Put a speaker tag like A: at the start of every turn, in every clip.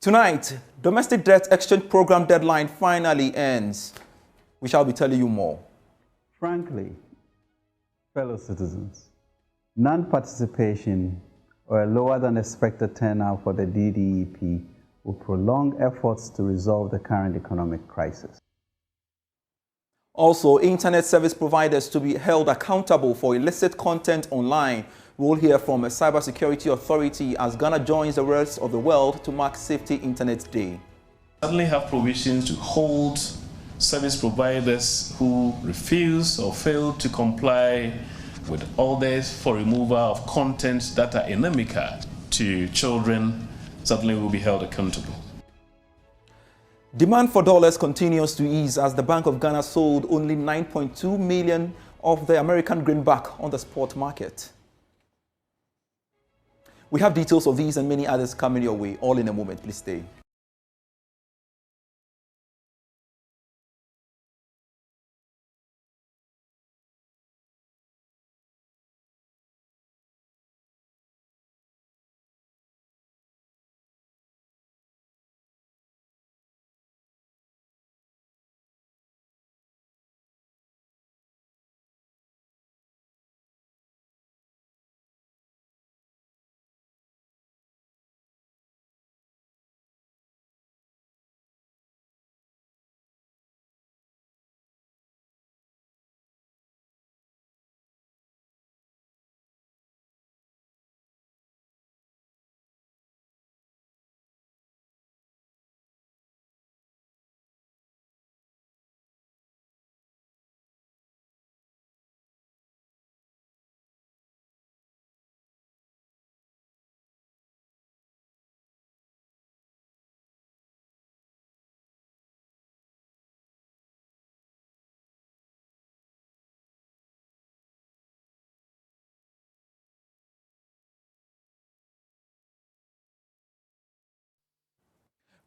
A: Tonight, domestic debt exchange program deadline finally ends. We shall be telling you more.
B: Frankly, fellow citizens, non-participation or a lower than expected turnout for the DDEP will prolong efforts to resolve the current economic crisis.
A: Also, internet service providers to be held accountable for illicit content online. We'll hear from a cybersecurity authority as Ghana joins the rest of the world to mark Safety Internet Day.
C: Certainly have provisions to hold service providers who refuse or fail to comply with orders for removal of content that are inimical to children. Certainly will be held accountable.
A: Demand for dollars continues to ease as the Bank of Ghana sold only 9.2 million of the American greenback on the spot market. We have details of these and many others coming your way, all in a moment. Please stay.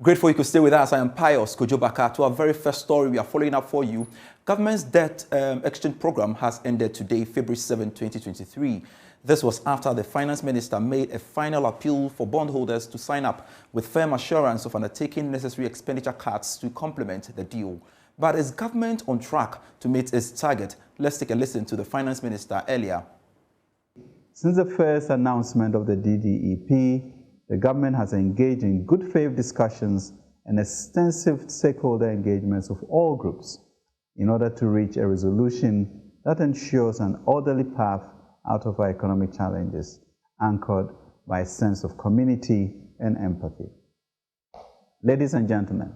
A: Grateful you could stay with us. I am Pious Kojo Backah. To our very first story we are following up for you. Government's debt exchange program has ended today, February 7, 2023. This was after the finance minister made a final appeal for bondholders to sign up with firm assurance of undertaking necessary expenditure cuts to complement the deal. But is government on track to meet its target? Let's take a listen to the finance minister earlier.
B: Since the first announcement of the DDEP, the government has engaged in good faith discussions and extensive stakeholder engagements of all groups in order to reach a resolution that ensures an orderly path out of our economic challenges, anchored by a sense of community and empathy. Ladies and gentlemen,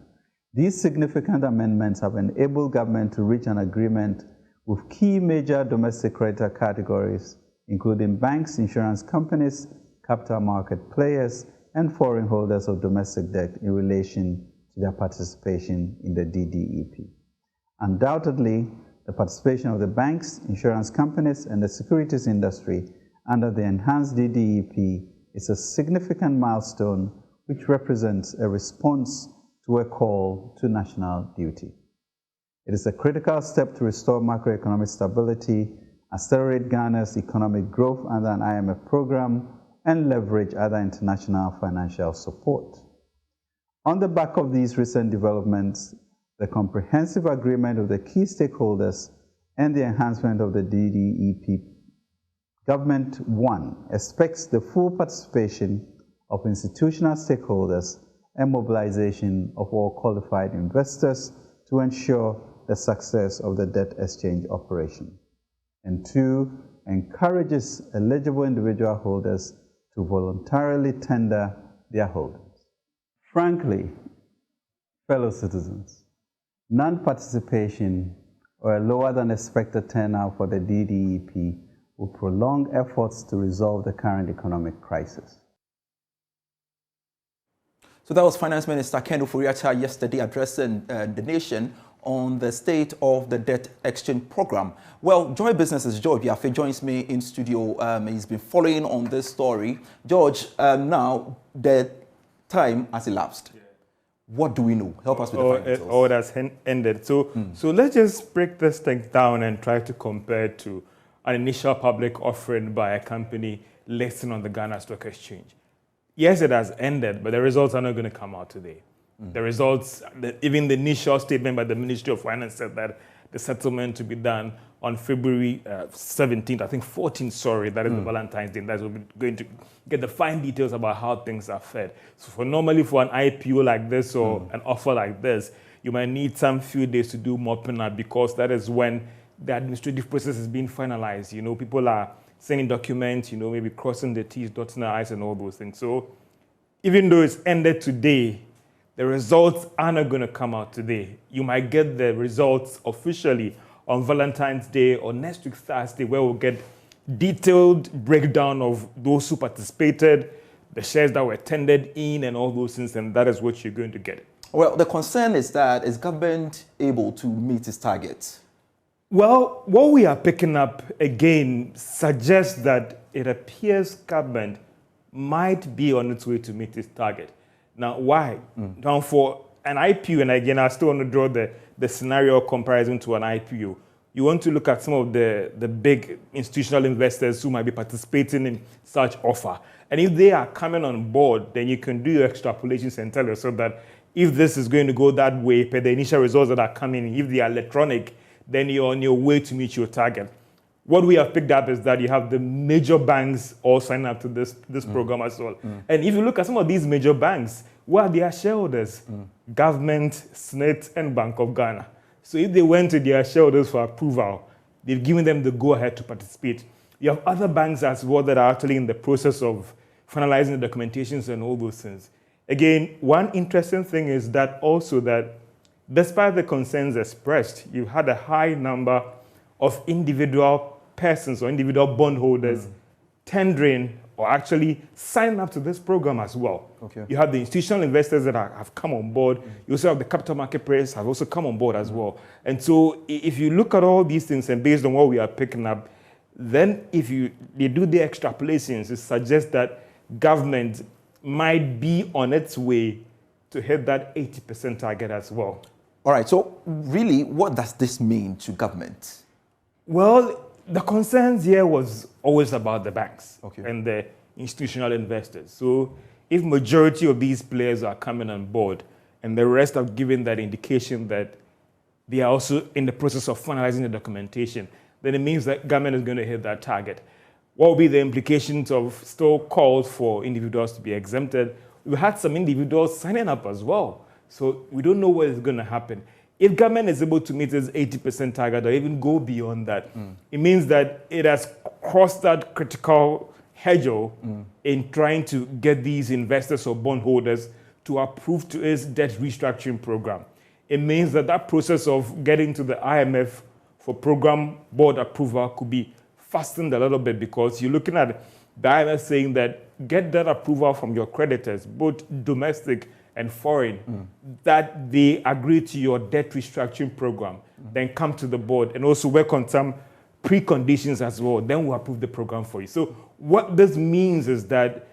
B: these significant amendments have enabled government to reach an agreement with key major domestic creditor categories, including banks, insurance companies, capital market players, and foreign holders of domestic debt in relation to their participation in the DDEP. Undoubtedly, the participation of the banks, insurance companies, and the securities industry under the enhanced DDEP is a significant milestone which represents a response to a call to national duty. It is a critical step to restore macroeconomic stability, accelerate Ghana's economic growth under an IMF program, and leverage other international financial support. On the back of these recent developments, the comprehensive agreement of the key stakeholders and the enhancement of the DDEP, Government 1 expects the full participation of institutional stakeholders and mobilization of all qualified investors to ensure the success of the debt exchange operation. And 2, encourages eligible individual holders to voluntarily tender their holdings. Frankly, fellow citizens, non-participation or a lower than expected turnout for the DDEP will prolong efforts to resolve the current economic crisis.
A: So that was Finance Minister Ken Ofori-Atta yesterday addressing the nation on the state of the debt exchange program. Well, Joy Business's George Biafe joins me in studio. He's been following on this story. George, now the time has elapsed. Yeah. What do we know? Help us with the financials.
D: All that's ended. So let's just break this thing down and try to compare it to an initial public offering by a company listed on the Ghana Stock Exchange. yes, it has ended, but the results are not going to come out today. The results, even the initial statement by the Ministry of Finance said that the settlement to be done on February 17th, I think 14th, sorry, that is the Valentine's Day. That's when we're going to get the fine details about how things are fed. So normally for an IPO like this or an offer like this, you might need some few days to do mopping up because that is when the administrative process is being finalized. You know, people are sending documents, you know, maybe crossing the T's, dotting the I's and all those things. So even though it's ended today, the results are not going to come out today. You might get the results officially on Valentine's Day or next week Thursday, where we'll get detailed breakdown of those who participated, the shares that were tendered in and all those things, and that is what you're going to get.
A: Well, the concern is that is government able to meet its targets?
D: Well, what we are picking up again suggests that it appears government might be on its way to meet its target. Now, why? Now, for an IPO, and again, I still want to draw the scenario comparison to an IPO. You want to look at some of the big institutional investors who might be participating in such offer. And if they are coming on board, then you can do your extrapolations and tell yourself that if this is going to go that way, per the initial results that are coming, if they are electronic, then you're on your way to meet your target. What we have picked up is that you have the major banks all sign up to this program as well. And if you look at some of these major banks, what are their shareholders? Government, Senate, and Bank of Ghana. So if they went to their shareholders for approval, they've given them the go-ahead to participate. You have other banks as well that are actually in the process of finalizing the documentations and all those things. Again, one interesting thing is that also that despite the concerns expressed, you had a high number of individual persons or individual bondholders tendering or actually signing up to this program as well.
A: Okay.
D: You have the institutional investors that have come on board. You also have the capital market players have also come on board as well. And so if you look at all these things and based on what we are picking up, then if they do the extrapolations, it suggests that government might be on its way to hit that 80% target as well.
A: All right, so really, what does this mean to government?
D: Well, the concerns here was always about the banks and the institutional investors. So if majority of these players are coming on board and the rest have given that indication that they are also in the process of finalizing the documentation, then it means that government is going to hit that target. What will be the implications of still calls for individuals to be exempted? We had some individuals signing up as well. So we don't know what is going to happen. If government is able to meet its 80% target or even go beyond that, it means that it has crossed that critical hurdle in trying to get these investors or bondholders to approve to its debt restructuring program. It means that that process of getting to the IMF for program board approval could be fastened a little bit because you're looking at the IMF saying that get that approval from your creditors, both domestic and foreign, that they agree to your debt restructuring program, then come to the board and also work on some preconditions as well. Then we'll approve the program for you. So what this means is that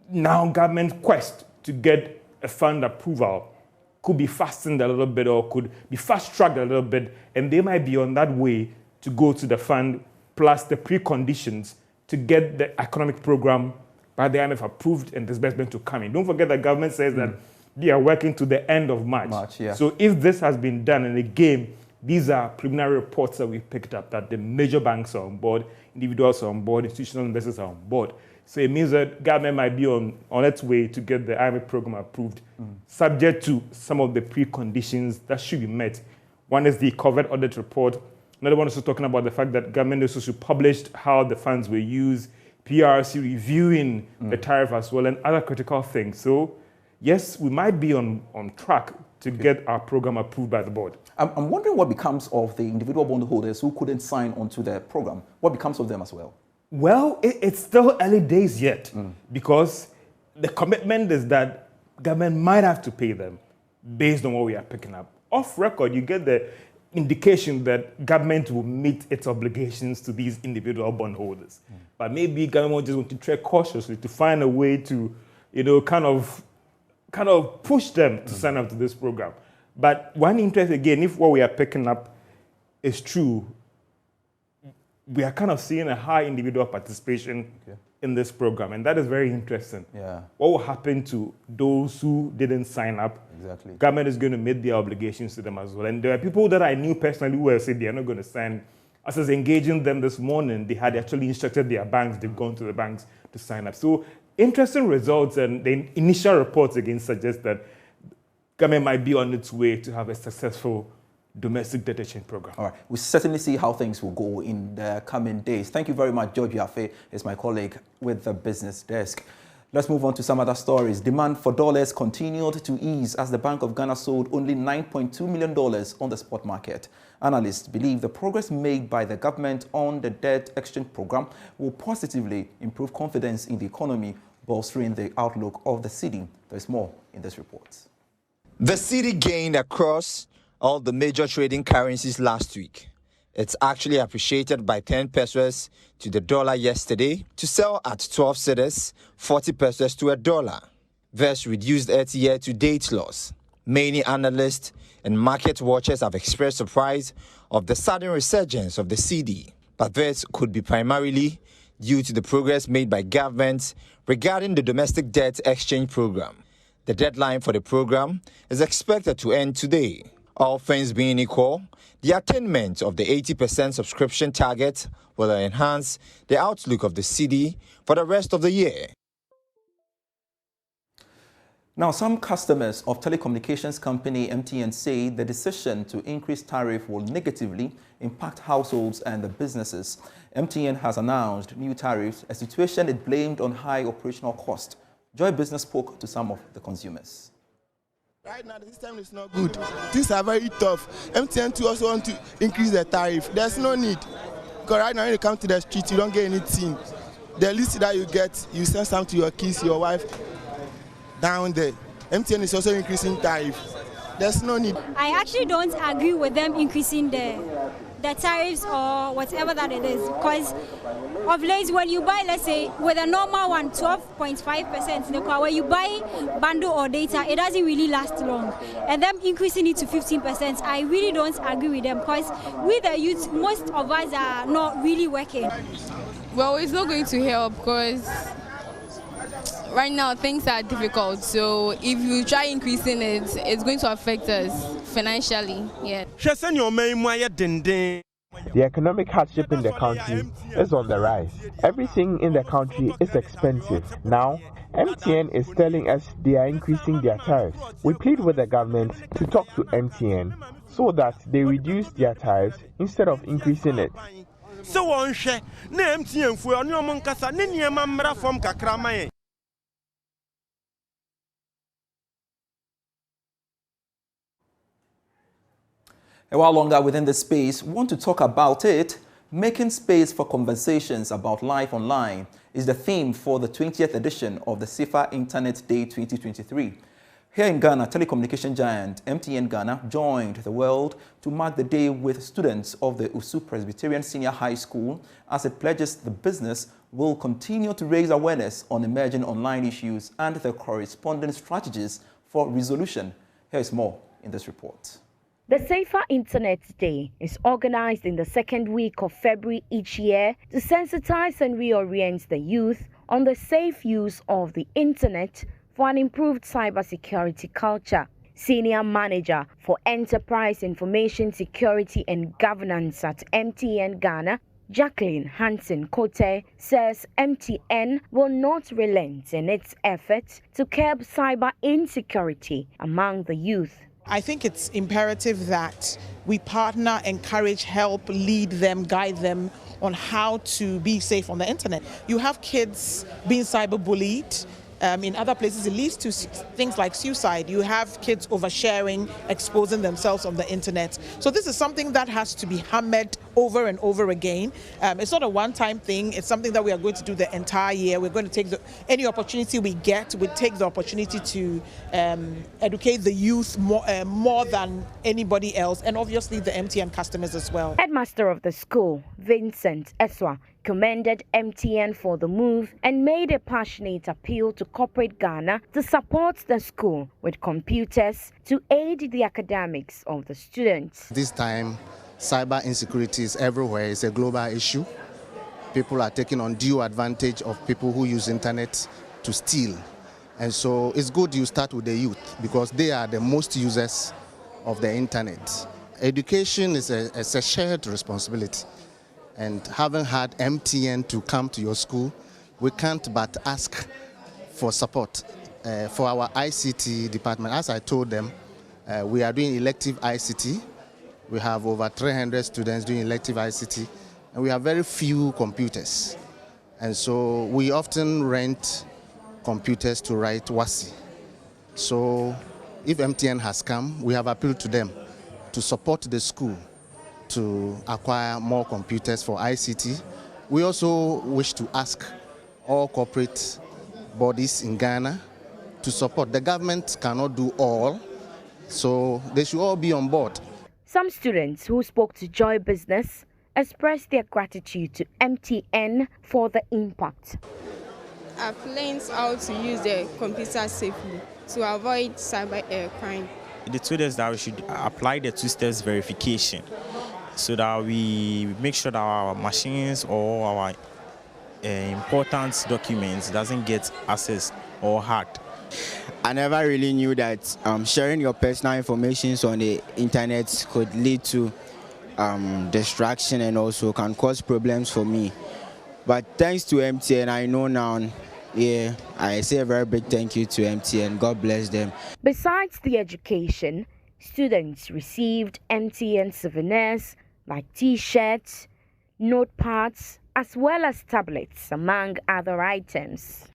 D: now government quest to get a fund approval could be fastened a little bit or could be fast-tracked a little bit, and they might be on that way to go to the fund plus the preconditions to get the economic program by the IMF approved and disbursement to come in. Don't forget that government says that they are working to the end of March. So if this has been done, and again, these are preliminary reports that we picked up, that the major banks are on board, individuals are on board, institutional investors are on board. So it means that government might be on its way to get the IMF program approved, subject to some of the preconditions that should be met. One is the covered audit report. Another one is also talking about the fact that government also published how the funds were used, PRC reviewing the tariff as well, and other critical things. So, yes, we might be on track to get our program approved by the board.
A: I'm wondering what becomes of the individual bondholders who couldn't sign onto the program. What becomes of them as well?
D: Well, it's still early days yet because the commitment is that government might have to pay them based on what we are picking up. Off record, you get the indication that government will meet its obligations to these individual bondholders. But maybe government just want to tread cautiously to find a way to, kind of push them to sign up to this program. But one interest, again, if what we are picking up is true, we are kind of seeing a high individual participation in this program, and that is very interesting.
A: Yeah.
D: What will happen to those who didn't sign up?
A: Exactly.
D: Government is going to meet their obligations to them as well. And there are people that I knew personally who said they are not going to sign. As I was engaging them this morning, they had actually instructed their banks, they've gone to the banks to sign up. So interesting results, and the initial reports again suggest that government might be on its way to have a successful domestic debt exchange program. All right,
A: we'll certainly see how things will go in the coming days. Thank you very much. George Yafe is my colleague with the business desk. Let's move on to some other stories. Demand for dollars continued to ease as the Bank of Ghana sold only $9.2 million on the spot market. Analysts believe the progress made by the government on the debt exchange program will positively improve confidence in the economy, bolstering the outlook of the cedi. There's more in this report.
E: The cedi gained across all the major trading currencies last week. It's actually appreciated by 10 pesos to the dollar yesterday to sell at 12 cedis, 40 pesos to a dollar. This reduced its year-to-date loss. Many analysts and market watchers have expressed surprise of the sudden resurgence of the cedi, but this could be primarily due to the progress made by governments regarding the domestic debt exchange program. The deadline for the program is expected to end today. All things being equal, the attainment of the 80% subscription target will enhance the outlook of the cedi for the rest of the year.
A: Now, some customers of telecommunications company MTN say the decision to increase tariff will negatively impact households and the businesses. MTN has announced new tariffs, a situation it blamed on high operational cost. Joy Business spoke to some of the consumers.
F: Right now, the system is not good. Things are very tough. MTN too also want to increase the tariff. There's no need. Because right now, when you come to the street, you don't get anything. The least that you get, you send some to your kids, your wife, down there. MTN is also increasing tariff. There's no need.
G: I actually don't agree with them increasing the tariffs or whatever that it is, because of late when you buy, let's say with a normal one 12.5%, when you buy bundle or data, it doesn't really last long, and them increasing it to 15%, I really don't agree with them, because we the youth, most of us are not really working.
H: Well, it's not going to help because right now things are difficult, so if you try increasing it, it's going to affect us financially. Yeah.
I: The economic hardship in the country is on the rise. Everything in the country is expensive. Now, MTN is telling us they are increasing their tariffs. We plead with the government to talk to MTN so that they reduce their tariffs instead of increasing it.
A: A while longer within this space, we want to talk about it. Making space for conversations about life online is the theme for the 20th edition of the Safer Internet Day 2023. Here in Ghana, telecommunication giant MTN Ghana joined the world to mark the day with students of the Usu Presbyterian Senior High School as it pledges the business will continue to raise awareness on emerging online issues and the corresponding strategies for resolution. Here is more in this report.
J: The Safer Internet Day is organized in the second week of February each year to sensitize and reorient the youth on the safe use of the Internet for an improved cybersecurity culture. Senior Manager for Enterprise Information Security and Governance at MTN Ghana, Jacqueline Hansen Kote, says MTN will not relent in its efforts to curb cyber insecurity among the youth.
K: I think it's imperative that we partner, encourage, help, lead them, guide them on how to be safe on the internet. You have kids being cyberbullied. In other places, it leads to things like suicide. You have kids oversharing, exposing themselves on the internet. So this is something that has to be hammered over and over again. It's not a one-time thing. It's something that we are going to do the entire year. We're going to take any opportunity we get. We take the opportunity to educate the youth more than anybody else, and obviously the MTN customers as well.
J: Headmaster of the school, Vincent Eswa, commended MTN for the move and made a passionate appeal to corporate Ghana to support the school with computers to aid the academics of the students.
L: This time, cyber insecurity is everywhere. It's a global issue. people are taking undue advantage of people who use internet to steal. And so it's good you start with the youth because they are the most users of the internet. Education is a shared responsibility. And having had MTN to come to your school, we can't but ask for support for our ICT department. As I told them, we are doing elective ICT. We have over 300 students doing elective ICT, and we have very few computers. And so we often rent computers to write WASI. So if MTN has come, we have appealed to them to support the school to acquire more computers for ICT. We also wish to ask all corporate bodies in Ghana to support. The government cannot do all, so they should all be on board.
J: Some students who spoke to Joy Business expressed their gratitude to MTN for the impact.
M: I've learned how to use the computer safely to avoid cyber crime.
N: They told us that we should apply the two-steps verification so that we make sure that our machines or our important documents doesn't get accessed or hacked.
O: I never really knew that sharing your personal information on the internet could lead to distraction and also can cause problems for me. But thanks to MTN, I know now. Yeah, I say a very big thank you to MTN. God bless them.
J: Besides the education, students received MTN souvenirs like T-shirts, notepads, as well as tablets, among other items.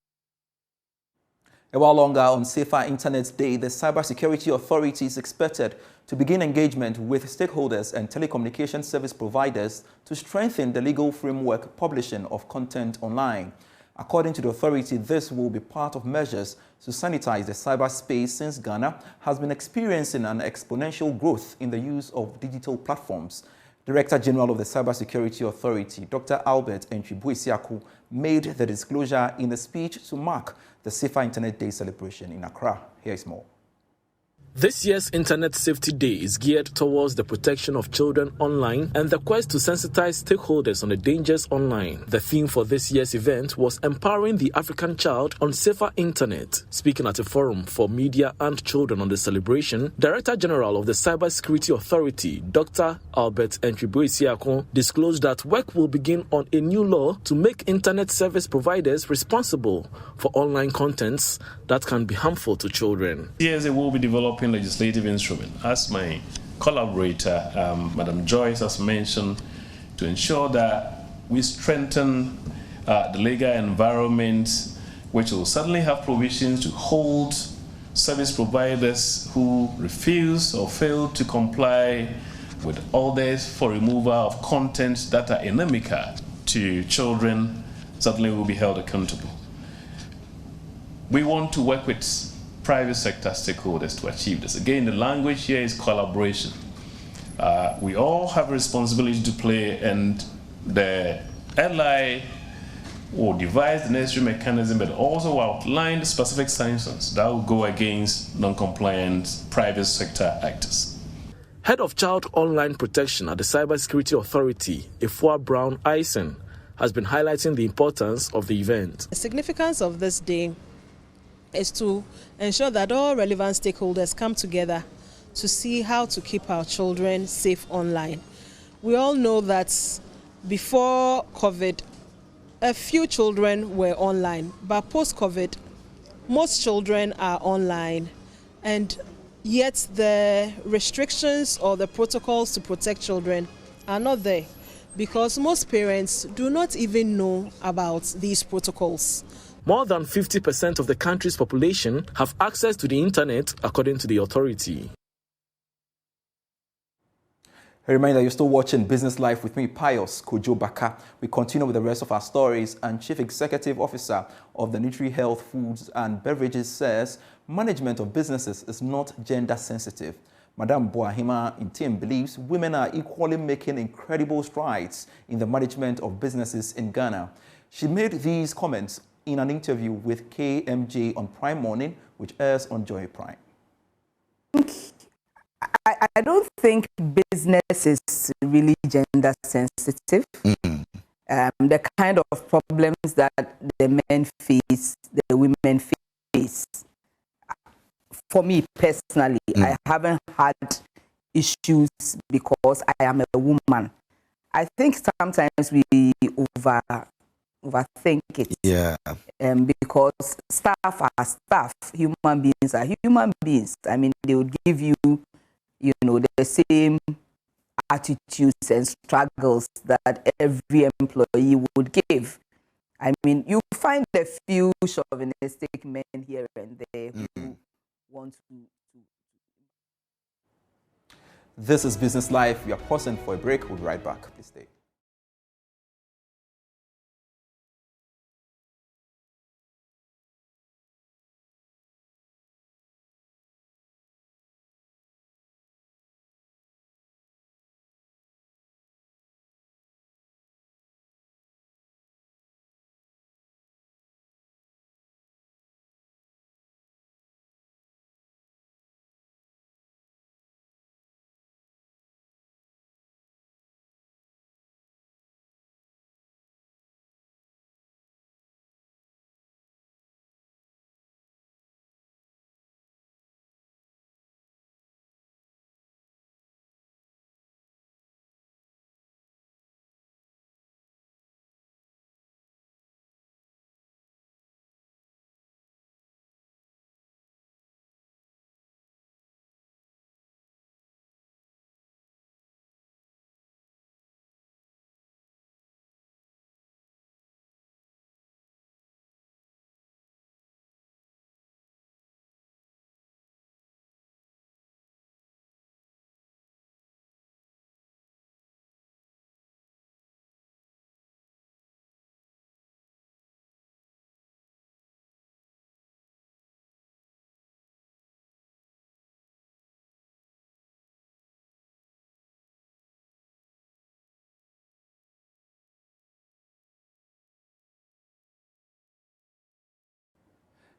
A: A while longer on Safer Internet Day, the Cybersecurity Authority is expected to begin engagement with stakeholders and telecommunication service providers to strengthen the legal framework publishing of content online. According to the authority, this will be part of measures to sanitize the cyberspace since Ghana has been experiencing an exponential growth in the use of digital platforms. Director General of the Cybersecurity Authority, Dr. Albert Entwibuesiaku, made the disclosure in a speech to mark the Safer Internet Day celebration in Accra. Here is more.
P: This year's Internet Safety Day is geared towards the protection of children online and the quest to sensitize stakeholders on the dangers online. The theme for this year's event was empowering the African child on safer internet. Speaking at a forum for media and children on the celebration, Director General of the Cybersecurity Authority, Dr. Albert Entwibuesiaku, disclosed that work will begin on a new law to make internet service providers responsible for online contents that can be harmful to children.
C: Yes, they will be developing legislative instrument, as my collaborator, Madam Joyce, has mentioned, to ensure that we strengthen the legal environment, which will certainly have provisions to hold service providers who refuse or fail to comply with orders for removal of content that are inimical to children, certainly will be held accountable. We want to work with private sector stakeholders to achieve this. Again, the language here is collaboration. We all have a responsibility to play, and the LI will devise the necessary mechanism, but also outline the specific sanctions that will go against non-compliant private sector actors.
P: Head of Child Online Protection at the Cybersecurity Authority, Ifua Brown Eisen, has been highlighting the importance of the event.
K: The significance of this day is to ensure that all relevant stakeholders come together to see how to keep our children safe online. We all know that before COVID, a few children were online, but post-COVID, most children are online, and yet the restrictions or the protocols to protect children are not there because most parents do not even know about these protocols.
P: More than 50% of the country's population have access to the internet, according to the authority.
A: A reminder, you're still watching Business Life with me, Pious Kojo Backah. We continue with the rest of our stories, and Chief Executive Officer of the Nutri Health Foods and Beverages says management of businesses is not gender sensitive. Madam Boahima Intiem believes women are equally making incredible strides in the management of businesses in Ghana. She made these comments in an interview with KMJ on Prime Morning, which airs on Joy Prime.
Q: I don't think business is really gender sensitive. the kind of problems that the men face, the women face. For me personally, I haven't had issues because I am a woman. I think sometimes we overthink it.
R: Yeah.
Q: Because staff are staff, human beings are human beings. I mean, they would give you, you know, the same attitudes and struggles that every employee would give. I mean, you find a few chauvinistic men here and there who want to.
A: This is Business Life. We are pausing for a break. We'll be right back. Please stay.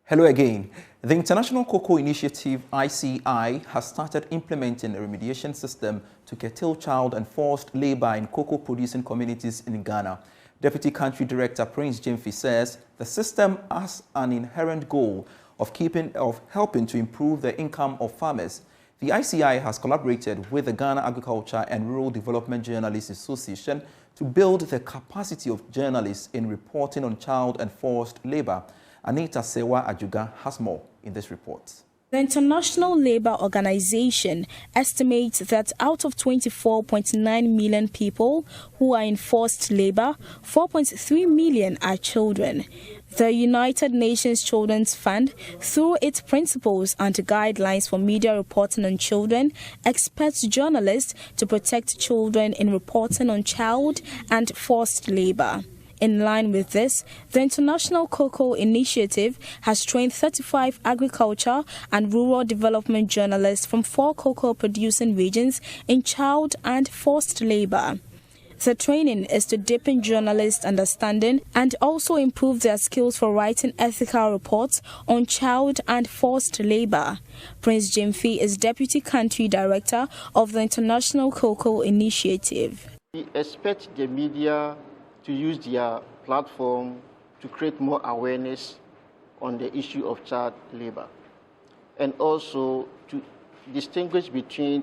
A: Hello again. The International Cocoa Initiative, ICI, has started implementing a remediation system to curtail child and forced labor in cocoa-producing communities in Ghana. Deputy Country Director Prince Jemfi says the system has an inherent goal of helping to improve the income of farmers. The ICI has collaborated with the Ghana Agriculture and Rural Development Journalists Association to build the capacity of journalists in reporting on child and forced labor. Anita Sewa Ajuga has more in this report.
S: The International Labour Organization estimates that out of 24.9 million people who are in forced labor, 4.3 million are children. The United Nations Children's Fund, through its principles and guidelines for media reporting on children, expects journalists to protect children in reporting on child and forced labor. In line with this, the International Cocoa Initiative has trained 35 agriculture and rural development journalists from 4 cocoa-producing regions in child and forced labor. The training is to deepen journalists' understanding and also improve their skills for writing ethical reports on child and forced labor. Prince Jemfi is Deputy Country Director of the International Cocoa Initiative.
T: We expect the media to use their platform to create more awareness on the issue of child labor, and also to distinguish between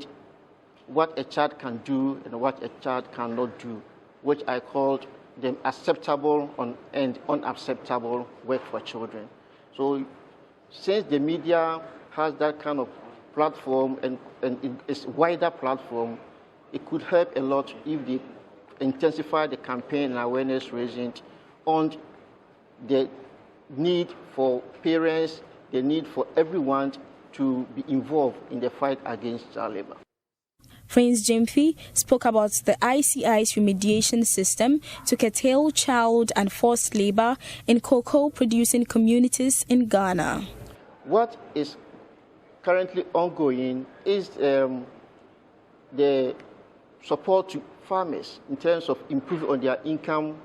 T: what a child can do and what a child cannot do, which I called them acceptable and unacceptable work for children. So since the media has that kind of platform and it's a wider platform, it could help a lot if they intensify the campaign and awareness raising on the need for parents, the need for everyone to be involved in the fight against child labor.
S: Prince Jemfi spoke about the ICI's remediation system to curtail child and forced labor in cocoa-producing communities in Ghana.
T: What is currently ongoing is the support to farmers in terms of improving on their income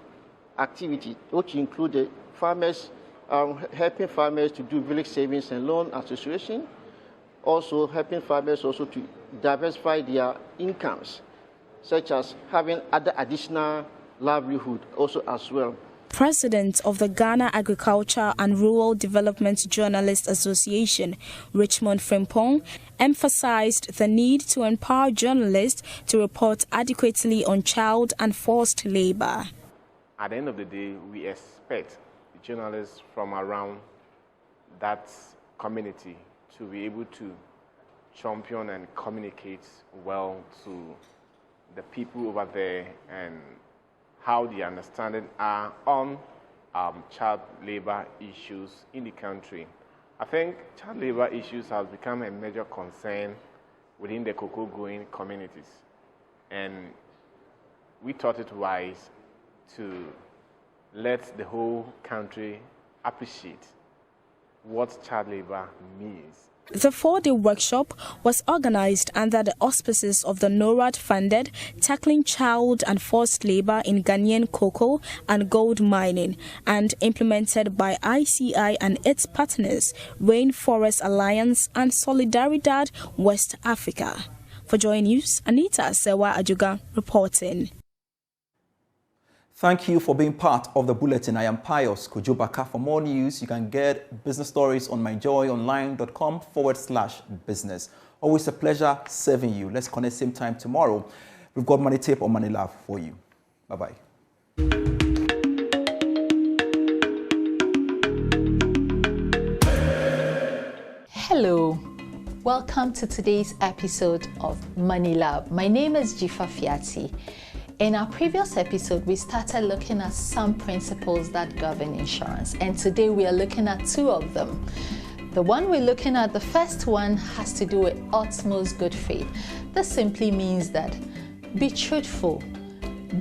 T: activity, which include the farmers, helping farmers to do village savings and loan association, also helping farmers also to diversify their incomes, such as having other additional livelihood also as well.
S: President of the Ghana Agriculture and Rural Development Journalists Association, Richmond Frimpong, emphasized the need to empower journalists to report adequately on child and forced labor.
R: At the end of the day, we expect journalists from around that community to be able to champion and communicate well to the people over there and how the understanding are on child labor issues in the country. I think child labor issues have become a major concern within the cocoa growing communities, and we thought it wise to let the whole country appreciate what child labor means.
S: The 4-day workshop was organized under the auspices of the NORAD-funded Tackling Child and Forced Labor in Ghanaian Cocoa and Gold Mining and implemented by ICI and its partners, Rainforest Alliance and Solidaridad West Africa. For Joy News, Anita Sewa Ajuga reporting.
A: Thank you for being part of the bulletin. I am Pious Kojo Backah. For more news, you can get business stories on myjoyonline.com/business. Always a pleasure serving you. Let's connect same time tomorrow. We've got Money Tape or Money Love for you. Bye-bye.
U: Hello. Welcome to today's episode of Money Lab. My name is Jifa Fiati. In our previous episode, we started looking at some principles that govern insurance, and today we are looking at 2 of them. The one we're looking at, the first one, has to do with utmost good faith. This simply means that be truthful.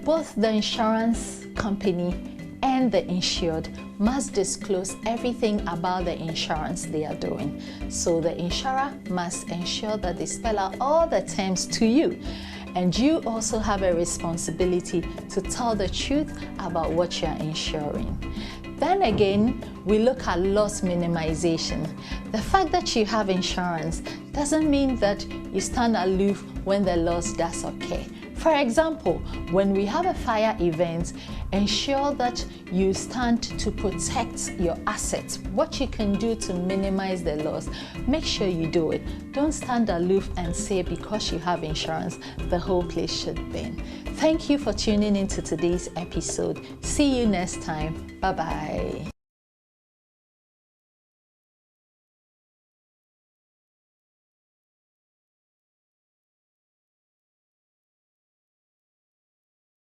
U: Both the insurance company and the insured must disclose everything about the insurance they are doing. So the insurer must ensure that they spell out all the terms to you. And you also have a responsibility to tell the truth about what you're insuring. Then again, we look at loss minimization. The fact that you have insurance doesn't mean that you stand aloof when the loss does occur. For example, when we have a fire event, ensure that you stand to protect your assets. What you can do to minimize the loss, make sure you do it. Don't stand aloof and say because you have insurance, the whole place should burn. Thank you for tuning into today's episode. See you next time. Bye-bye.